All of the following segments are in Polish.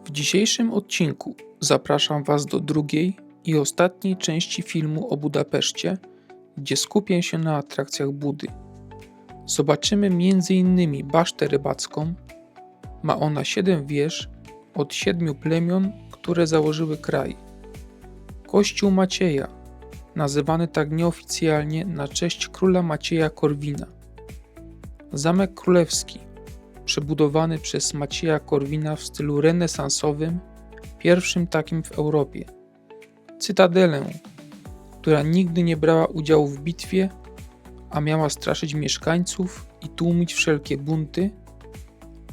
W dzisiejszym odcinku zapraszam Was do drugiej i ostatniej części filmu o Budapeszcie, gdzie skupię się na atrakcjach Budy. Zobaczymy m.in. basztę rybacką. Ma ona 7 wież od 7 plemion, które założyły kraj. Kościół Macieja, nazywany tak nieoficjalnie na cześć króla Macieja Korwina. Zamek Królewski, przebudowany przez Macieja Korwina w stylu renesansowym, pierwszym takim w Europie. Cytadelę, która nigdy nie brała udziału w bitwie, a miała straszyć mieszkańców i tłumić wszelkie bunty,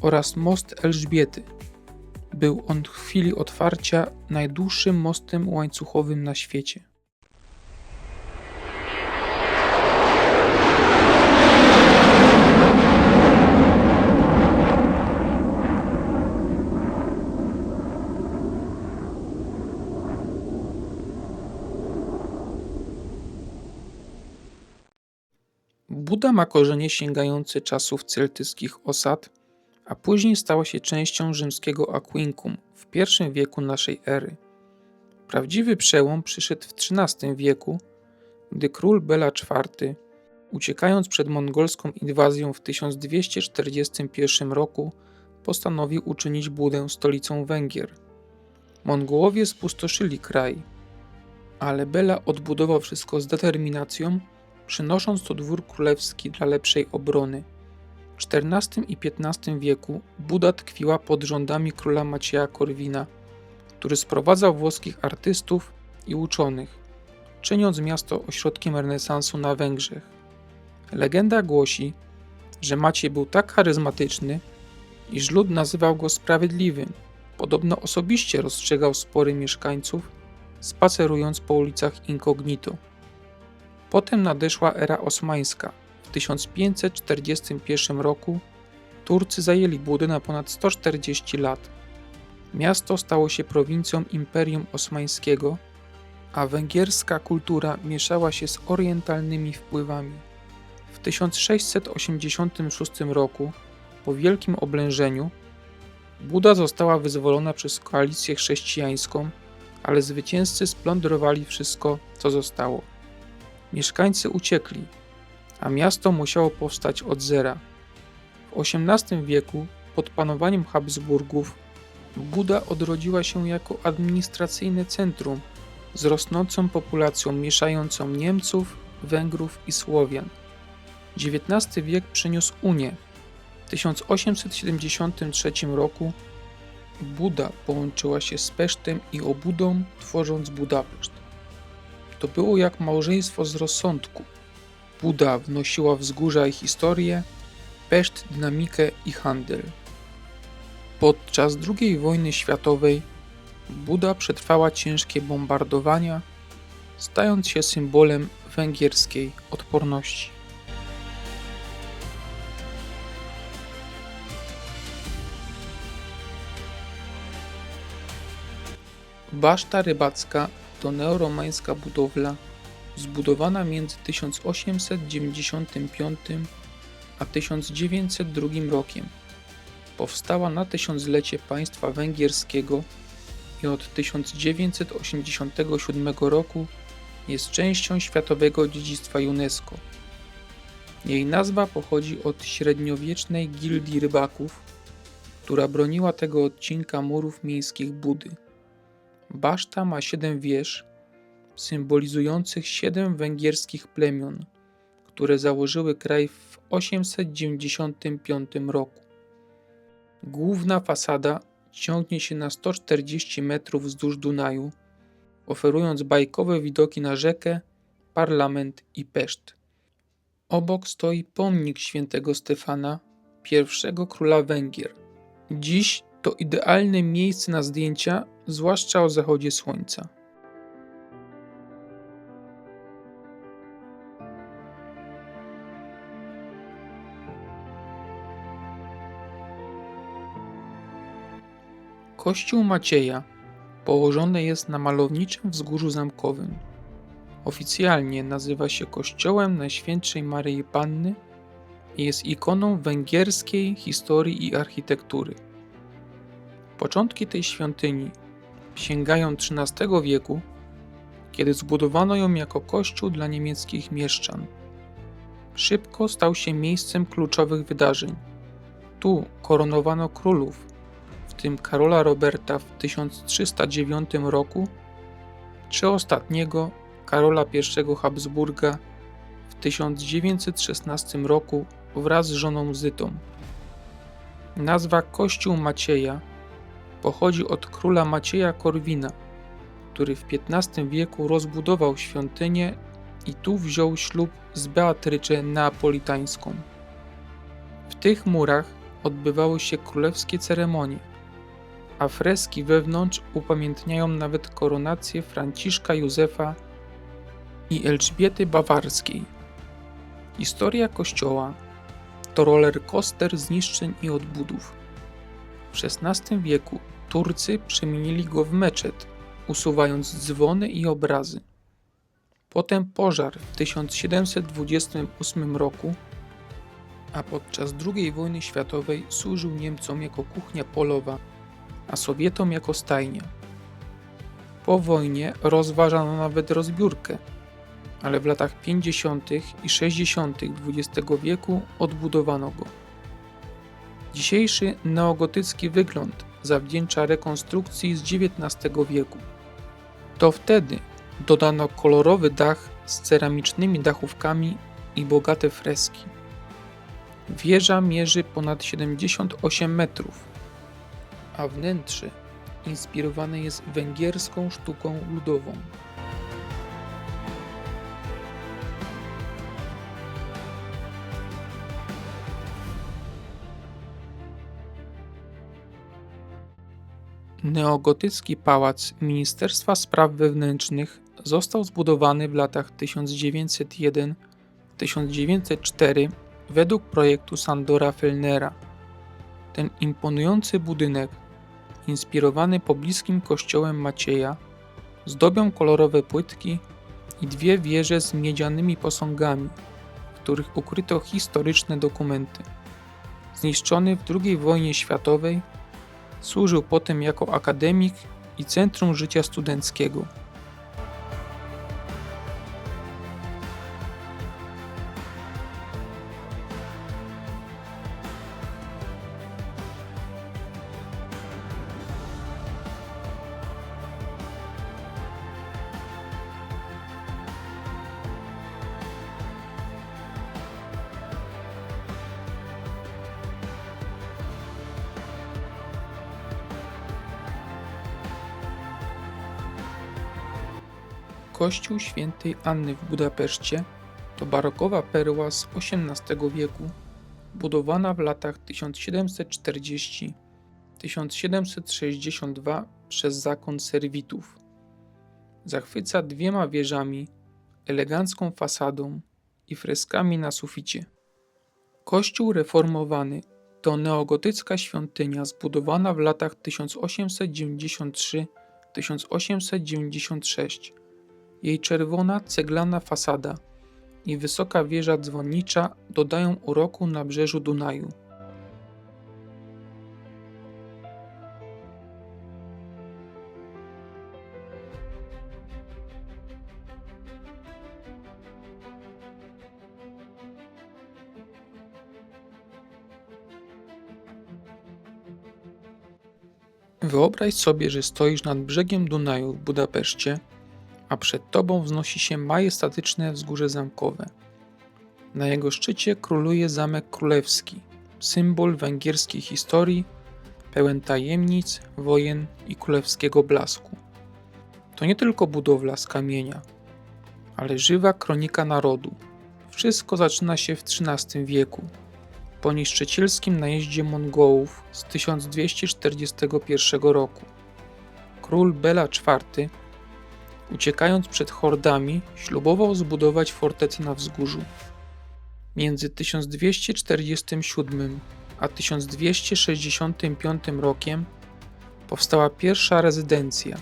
oraz most Elżbiety. Był on w chwili otwarcia najdłuższym mostem łańcuchowym na świecie. Buda ma korzenie sięgające czasów celtyckich osad, a później stała się częścią rzymskiego Aquincum w I wieku naszej ery. Prawdziwy przełom przyszedł w XIII wieku, gdy król Bela IV, uciekając przed mongolską inwazją w 1241 roku, postanowił uczynić Budę stolicą Węgier. Mongołowie spustoszyli kraj, ale Bela odbudował wszystko z determinacją, przynosząc to dwór królewski dla lepszej obrony. W XIV i XV wieku Buda tkwiła pod rządami króla Macieja Korwina, który sprowadzał włoskich artystów i uczonych, czyniąc miasto ośrodkiem renesansu na Węgrzech. Legenda głosi, że Maciej był tak charyzmatyczny, iż lud nazywał go sprawiedliwym. Podobno osobiście rozstrzygał spory mieszkańców, spacerując po ulicach incognito. Potem nadeszła era osmańska. W 1541 roku Turcy zajęli Budę na ponad 140 lat. Miasto stało się prowincją Imperium Osmańskiego, a węgierska kultura mieszała się z orientalnymi wpływami. W 1686 roku, po wielkim oblężeniu, Buda została wyzwolona przez koalicję chrześcijańską, ale zwycięzcy splądrowali wszystko, co zostało. Mieszkańcy uciekli, a miasto musiało powstać od zera. W XVIII wieku, pod panowaniem Habsburgów, Buda odrodziła się jako administracyjne centrum z rosnącą populacją mieszającą Niemców, Węgrów i Słowian. XIX wiek przyniósł Unię. W 1873 roku Buda połączyła się z Pesztem i Obudą, tworząc Budapeszt. To było jak małżeństwo z rozsądku. Buda wnosiła wzgórza i historię, Peszt dynamikę i handel. Podczas II wojny światowej Buda przetrwała ciężkie bombardowania, stając się symbolem węgierskiej odporności. Baszta rybacka to neoromańska budowla zbudowana między 1895 a 1902 rokiem. Powstała na tysiąclecie państwa węgierskiego i od 1987 roku jest częścią Światowego Dziedzictwa UNESCO. Jej nazwa pochodzi od średniowiecznej gildii rybaków, która broniła tego odcinka murów miejskich Budy. Baszta ma 7 wież, symbolizujących 7 węgierskich plemion, które założyły kraj w 895 roku. Główna fasada ciągnie się na 140 metrów wzdłuż Dunaju, oferując bajkowe widoki na rzekę, parlament i Peszt. Obok stoi pomnik świętego Stefana, pierwszego króla Węgier. Dziś to idealne miejsce na zdjęcia, zwłaszcza o zachodzie słońca. Kościół Macieja położony jest na malowniczym wzgórzu zamkowym. Oficjalnie nazywa się Kościołem Najświętszej Maryi Panny i jest ikoną węgierskiej historii i architektury. Początki tej świątyni sięgają XIII wieku, kiedy zbudowano ją jako kościół dla niemieckich mieszczan. Szybko stał się miejscem kluczowych wydarzeń. Tu koronowano królów, w tym Karola Roberta w 1309 roku, czy ostatniego Karola I Habsburga w 1916 roku wraz z żoną Zytą. Nazwa Kościół Macieja pochodzi od króla Macieja Korwina, który w XV wieku rozbudował świątynię i tu wziął ślub z Beatrycze Neapolitańską. W tych murach odbywały się królewskie ceremonie, a freski wewnątrz upamiętniają nawet koronację Franciszka Józefa i Elżbiety Bawarskiej. Historia kościoła to rollercoaster zniszczeń i odbudów. W XVI wieku Turcy przemienili go w meczet, usuwając dzwony i obrazy. Potem pożar w 1728 roku, a podczas II wojny światowej służył Niemcom jako kuchnia polowa, a Sowietom jako stajnia. Po wojnie rozważano nawet rozbiórkę, ale w latach 50. i 60. XX wieku odbudowano go. Dzisiejszy neogotycki wygląd zawdzięcza rekonstrukcji z XIX wieku. To wtedy dodano kolorowy dach z ceramicznymi dachówkami i bogate freski. Wieża mierzy ponad 78 metrów, a wnętrze inspirowane jest węgierską sztuką ludową. Neogotycki pałac Ministerstwa Spraw Wewnętrznych został zbudowany w latach 1901-1904 według projektu Sandora Fellnera. Ten imponujący budynek, inspirowany pobliskim kościołem Macieja, zdobią kolorowe płytki i dwie wieże z miedzianymi posągami, w których ukryto historyczne dokumenty. Zniszczony w II wojnie światowej, służył potem jako akademik i centrum życia studenckiego. Kościół Świętej Anny w Budapeszcie to barokowa perła z XVIII wieku, budowana w latach 1740-1762 przez zakon serwitów. Zachwyca dwiema wieżami, elegancką fasadą i freskami na suficie. Kościół reformowany to neogotycka świątynia zbudowana w latach 1893-1896. Jej czerwona, ceglana fasada i wysoka wieża dzwonnicza dodają uroku nabrzeżu Dunaju. Wyobraź sobie, że stoisz nad brzegiem Dunaju w Budapeszcie, a przed tobą wznosi się majestatyczne wzgórze zamkowe. Na jego szczycie króluje Zamek Królewski, symbol węgierskiej historii, pełen tajemnic, wojen i królewskiego blasku. To nie tylko budowla z kamienia, ale żywa kronika narodu. Wszystko zaczyna się w XIII wieku, po niszczycielskim najeździe Mongołów z 1241 roku. Król Bela IV, uciekając przed hordami, ślubował zbudować fortecę na wzgórzu. Między 1247 a 1265 rokiem powstała pierwsza rezydencja.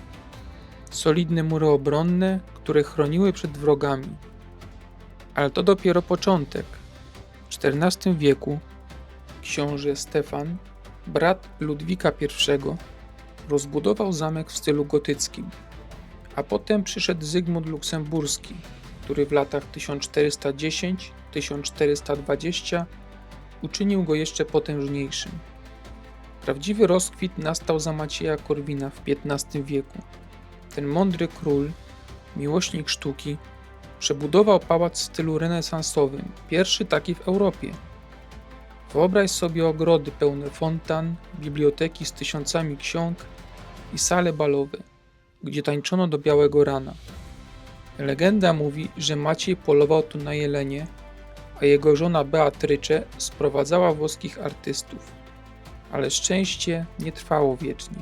Solidne mury obronne, które chroniły przed wrogami. Ale to dopiero początek. W XIV wieku książę Stefan, brat Ludwika I, rozbudował zamek w stylu gotyckim, a potem przyszedł Zygmunt Luksemburski, który w latach 1410–1420 uczynił go jeszcze potężniejszym. Prawdziwy rozkwit nastał za Macieja Korwina w XV wieku. Ten mądry król, miłośnik sztuki, przebudował pałac w stylu renesansowym, pierwszy taki w Europie. Wyobraź sobie ogrody pełne fontan, biblioteki z tysiącami ksiąg i sale balowe, gdzie tańczono do białego rana. Legenda mówi, że Maciej polował tu na jelenie, a jego żona Beatrycze sprowadzała włoskich artystów. Ale szczęście nie trwało wiecznie.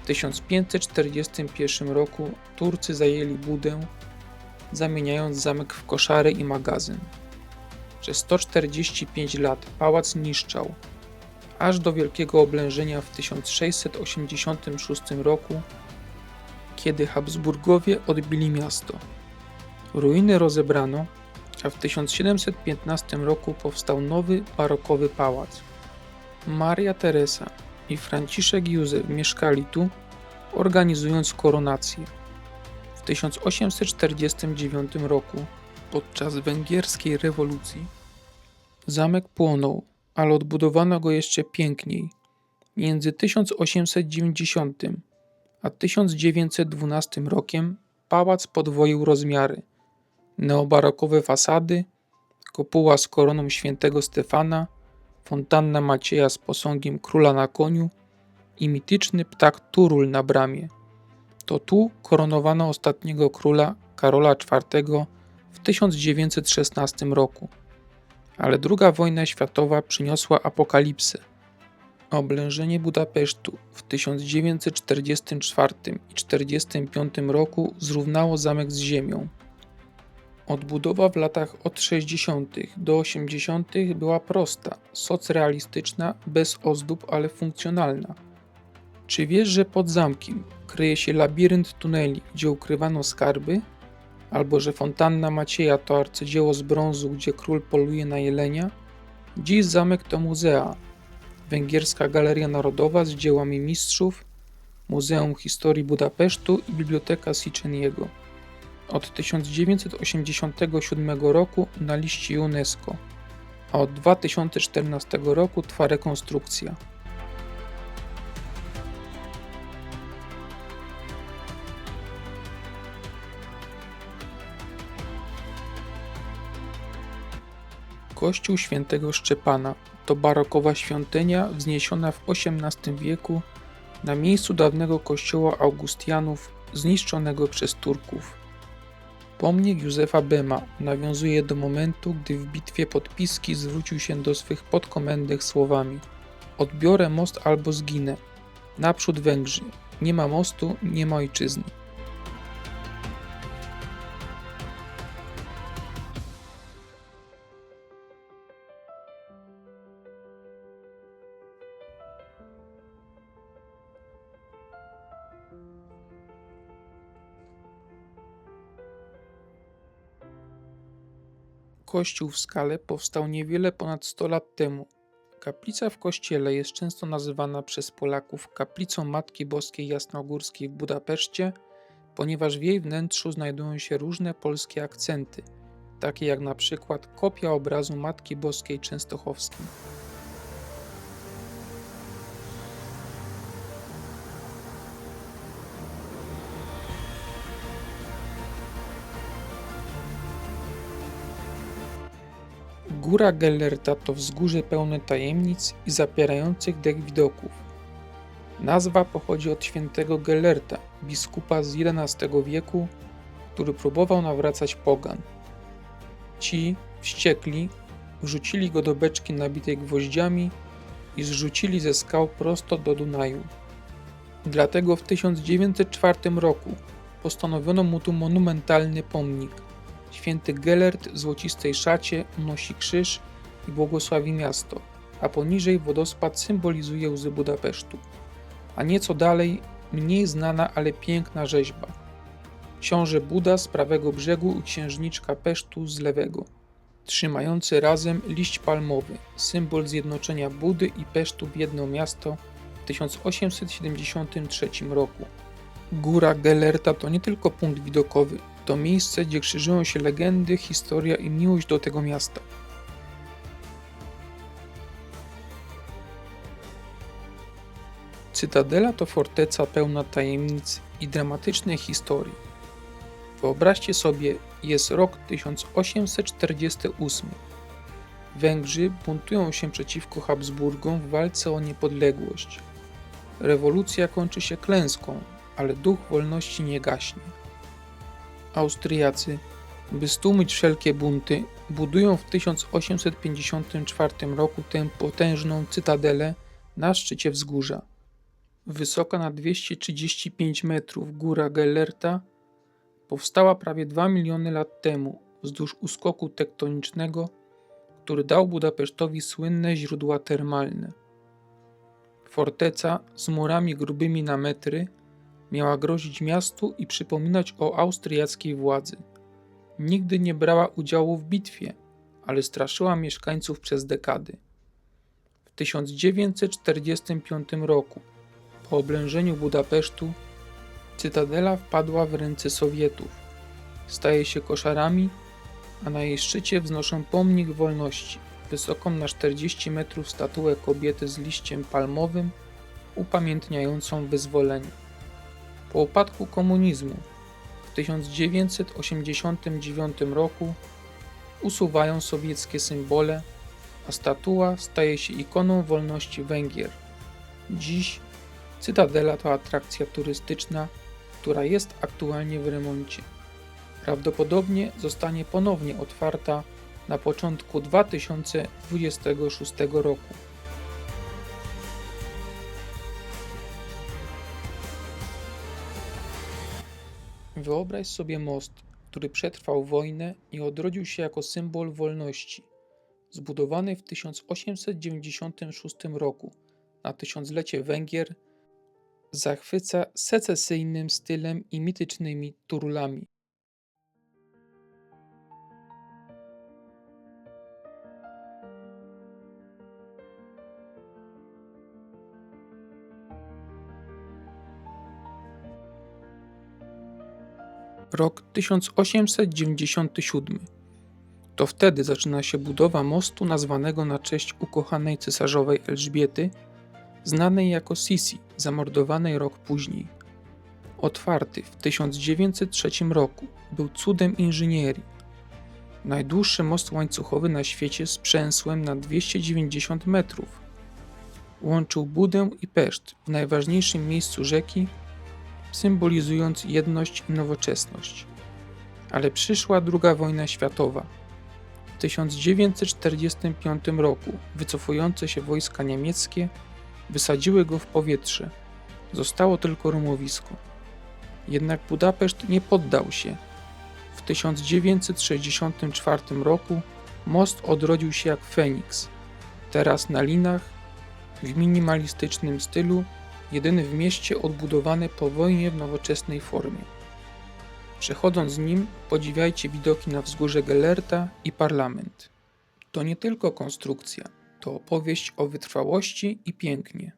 W 1541 roku Turcy zajęli Budę, zamieniając zamek w koszary i magazyn. Przez 145 lat pałac niszczał, aż do wielkiego oblężenia w 1686 roku, kiedy Habsburgowie odbili miasto. Ruiny rozebrano, a w 1715 roku powstał nowy barokowy pałac. Maria Teresa i Franciszek Józef mieszkali tu, organizując koronację. W 1849 roku, podczas węgierskiej rewolucji, zamek płonął, ale odbudowano go jeszcze piękniej. Między 1890 a 1912 rokiem pałac podwoił rozmiary. Neobarokowe fasady, kopuła z koroną świętego Stefana, fontanna Macieja z posągiem króla na koniu i mityczny ptak Turul na bramie. To tu koronowano ostatniego króla Karola IV w 1916 roku. Ale II wojna światowa przyniosła apokalipsę. Oblężenie Budapesztu w 1944 i 1945 roku zrównało zamek z ziemią. Odbudowa w latach od 60. do 80. była prosta, socrealistyczna, bez ozdób, ale funkcjonalna. Czy wiesz, że pod zamkiem kryje się labirynt tuneli, gdzie ukrywano skarby? Albo że fontanna Macieja to arcydzieło z brązu, gdzie król poluje na jelenia? Dziś zamek to muzea. Węgierska Galeria Narodowa z dziełami mistrzów, Muzeum Historii Budapesztu i Biblioteka Szyczeniego. Od 1987 roku na liście UNESCO, a od 2014 roku trwa rekonstrukcja. Kościół Świętego Szczepana to barokowa świątynia wzniesiona w XVIII wieku na miejscu dawnego kościoła Augustianów zniszczonego przez Turków. Pomnik Józefa Bema nawiązuje do momentu, gdy w bitwie pod Piski zwrócił się do swych podkomendnych słowami: odbiorę most albo zginę. Naprzód Węgrzy. Nie ma mostu, nie ma ojczyzny. Kościół w Skale powstał niewiele ponad 100 lat temu. Kaplica w kościele jest często nazywana przez Polaków kaplicą Matki Boskiej Jasnogórskiej w Budapeszcie, ponieważ w jej wnętrzu znajdują się różne polskie akcenty, takie jak na przykład kopia obrazu Matki Boskiej Częstochowskiej. Góra Gellerta to wzgórze pełne tajemnic i zapierających dech widoków. Nazwa pochodzi od świętego Gellerta, biskupa z XI wieku, który próbował nawracać pogan. Ci, wściekli, wrzucili go do beczki nabitej gwoździami i zrzucili ze skał prosto do Dunaju. Dlatego w 1904 roku postanowiono mu tu monumentalny pomnik. Święty Gellert w złocistej szacie nosi krzyż i błogosławi miasto, a poniżej wodospad symbolizuje łzy Budapesztu. A nieco dalej mniej znana, ale piękna rzeźba. Książę Buda z prawego brzegu i księżniczka Pesztu z lewego, trzymający razem liść palmowy, symbol zjednoczenia Budy i Pesztu w jedno miasto w 1873 roku. Góra Gellerta to nie tylko punkt widokowy, to miejsce, gdzie krzyżują się legendy, historia i miłość do tego miasta. Cytadela to forteca pełna tajemnic i dramatycznej historii. Wyobraźcie sobie, jest rok 1848. Węgrzy buntują się przeciwko Habsburgom w walce o niepodległość. Rewolucja kończy się klęską, ale duch wolności nie gaśnie. Austriacy, by stłumić wszelkie bunty, budują w 1854 roku tę potężną cytadelę na szczycie wzgórza. Wysoka na 235 metrów góra Gellerta powstała prawie 2 miliony lat temu wzdłuż uskoku tektonicznego, który dał Budapesztowi słynne źródła termalne. Forteca z murami grubymi na metry miała grozić miastu i przypominać o austriackiej władzy. Nigdy nie brała udziału w bitwie, ale straszyła mieszkańców przez dekady. W 1945 roku, po oblężeniu Budapesztu, cytadela wpadła w ręce Sowietów. Staje się koszarami, a na jej szczycie wznoszą pomnik wolności, wysoką na 40 metrów statuę kobiety z liściem palmowym, upamiętniającą wyzwolenie. Po upadku komunizmu w 1989 roku usuwają sowieckie symbole, a statua staje się ikoną wolności Węgier. Dziś cytadela to atrakcja turystyczna, która jest aktualnie w remoncie. Prawdopodobnie zostanie ponownie otwarta na początku 2026 roku. Wyobraź sobie most, który przetrwał wojnę i odrodził się jako symbol wolności. Zbudowany w 1896 roku na tysiąclecie Węgier, zachwyca secesyjnym stylem i mitycznymi turlami. Rok 1897. To wtedy zaczyna się budowa mostu nazwanego na cześć ukochanej cesarzowej Elżbiety, znanej jako Sisi, zamordowanej rok później. Otwarty w 1903 roku, był cudem inżynierii. Najdłuższy most łańcuchowy na świecie z przęsłem na 290 metrów. Łączył Budę i Peszt w najważniejszym miejscu rzeki, symbolizując jedność i nowoczesność. Ale przyszła II wojna światowa. W 1945 roku wycofujące się wojska niemieckie wysadziły go w powietrze. Zostało tylko rumowisko. Jednak Budapeszt nie poddał się. W 1964 roku most odrodził się jak Feniks. Teraz na linach, w minimalistycznym stylu, jedyny w mieście odbudowany po wojnie w nowoczesnej formie. Przechodząc nim, podziwiajcie widoki na wzgórze Gellerta i parlament. To nie tylko konstrukcja, to opowieść o wytrwałości i pięknie.